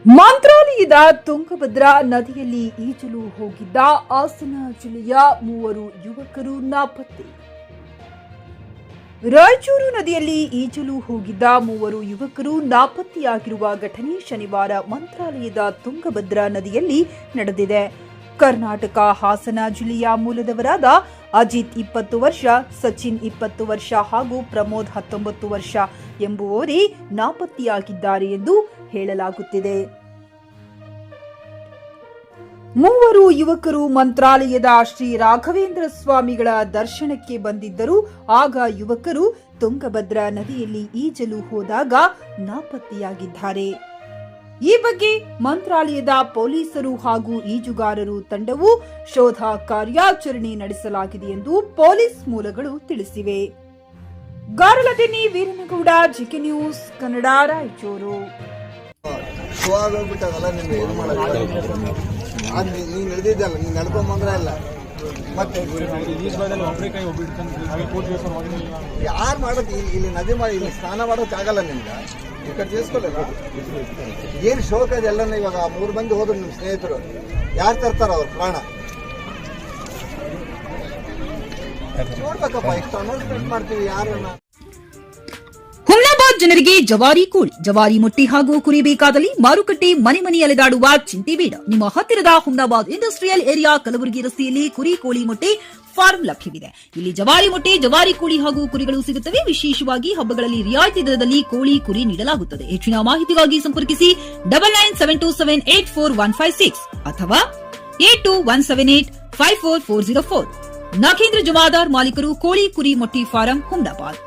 ಮಂತ್ರಾಲಯದ ತುಂಗಭದ್ರಾ ನದಿಯಲ್ಲಿ ಈಜಲು ಹೋಗಿದ್ದ ಹಾಸನ ಜಿಲ್ಲೆಯ 3 ಯುವಕರು ನಾಪತ್ತೆ. ರಾಯಚೂರು ನದಿಯಲ್ಲಿ ಈಜಲು ಹೋಗಿದ್ದ 3 ಯುವಕರು ನಾಪತ್ತೆಯಾಗಿರುವ ಘಟನೆ ಶನಿವಾರ ಮಂತ್ರಾಲಯದ ತುಂಗಭದ್ರಾ ನದಿಯಲ್ಲಿ ನಡೆದಿದೆ. ಕರ್ನಾಟಕ ಹಾಸನ ಜಿಲ್ಲೆಯ ಮೂಲದವರಾದ ಅಜಿತ್ 20 ವರ್ಷ, ಸಚಿನ್ 20 ವರ್ಷ ಹಾಗೂ ಪ್ರಮೋದ್ 19 ವರ್ಷ ಎಂಬುವವರೇ ನಾಪತ್ತೆಯಾಗಿದ್ದಾರೆ ಎಂದು ಹೇಳಲಾಗುತ್ತಿದೆ. 3 ಯುವಕರು ಮಂತ್ರಾಲಯದ ಶ್ರೀ ರಾಘವೇಂದ್ರ ಸ್ವಾಮಿಗಳ ದರ್ಶನಕ್ಕೆ ಬಂದಿದ್ದರು. ಆಗ ಯುವಕರು ತುಂಗಭದ್ರಾ ನದಿಯಲ್ಲಿ ಈಜಲು ಹೋದಾಗ ನಾಪತ್ತೆಯಾಗಿದ್ದಾರೆ. ಈ ಬಗ್ಗೆ ಮಂತ್ರಾಲಯದ ಪೊಲೀಸರು ಹಾಗೂ ಈಜುಗಾರರು ತಂಡವು ಶೋಧ ಕಾರ್ಯಾಚರಣೆ ನಡೆಸಲಾಗಿದೆ ಎಂದು ಪೊಲೀಸ್ ಮೂಲಗಳು ತಿಳಿಸಿವೆ. ಗಾರಲದಿನ್ನಿ ವೀರನಗೌಡ, ಜಿಕೆ ನ್ಯೂಸ್ ಕನ್ನಡ, ರಾಯಚೂರು. ನೀನ್ ನಡೆದಿದ್ದಲ್ಲ, ನೀನ್ ನಡ್ಕೊಂಬಂದ್ರೆ ಅಲ್ಲ ಮತ್ತೆ ಯಾರು ಮಾಡೋದು? ಇಲ್ಲಿ ನದಿ ಮಾಡಿ ಇಲ್ಲಿ ಸ್ನಾನ ಮಾಡೋಕೆ ಆಗಲ್ಲ ನಿಮ್ಗೆ, ಈ ಕಡೆ చేసుకోಲ್ಲ. ಏನ್ ಶೋಕ ಅದೆಲ್ಲ. ಇವಾಗ 3 ಮಂದಿ ಹೋದ್ರು ನಿಮ್ ಸ್ನೇಹಿತರು, ಯಾರು ತರ್ತಾರ ಅವ್ರ ಪ್ರಾಣ? ನೋಡ್ಬೇಕಪ್ಪ, ಇಷ್ಟು ಅನೌನ್ಸ್ಮೆಂಟ್ ಮಾಡ್ತೀವಿ ಯಾರನ್ನ. ಹುಮ್ನಾಬಾದ್ ಜನರಿಗೆ ಜವಾರಿ ಕೋಳಿ, ಜವಾರಿ ಮೊಟ್ಟೆ ಹಾಗೂ ಕುರಿ ಬೇಕಾದಲ್ಲಿ ಮಾರುಕಟ್ಟೆ ಮನೆ ಅಲೆದಾಡುವ ಚಿಂತೆ ಬೇಡ. ನಿಮ್ಮ ಹತ್ತಿರದ ಹುಮ್ನಾಬಾದ್ ಇಂಡಸ್ಟ್ರಿಯಲ್ ಏರಿಯಾ ಕಲಬುರಗಿ ರಸ್ತೆಯಲ್ಲಿ ಕುರಿ ಕೋಳಿ ಮೊಟ್ಟೆ ಫಾರ್ಮ್ ಲಭ್ಯವಿದೆ. ಇಲ್ಲಿ ಜವಾರಿ ಮೊಟ್ಟೆ, ಜವಾರಿ ಕೋಳಿ ಹಾಗೂ ಕುರಿಗಳು ಸಿಗುತ್ತವೆ. ವಿಶೇಷವಾಗಿ ಹಬ್ಬಗಳಲ್ಲಿ ರಿಯಾಯಿತಿ ದರದಲ್ಲಿ ಕೋಳಿ, ಕುರಿ ನೀಡಲಾಗುತ್ತದೆ. ಹೆಚ್ಚಿನ ಮಾಹಿತಿಗಾಗಿ ಸಂಪರ್ಕಿಸಿ 9972784156 ಅಥವಾ 8217854404. ನಾಗೇಂದ್ರ ಜಮಾದಾರ್, ಮಾಲೀಕರು, ಕೋಳಿ ಕುರಿ ಮೊಟ್ಟೆ ಫಾರಂ, ಹುಮ್ನಾಬಾದ್.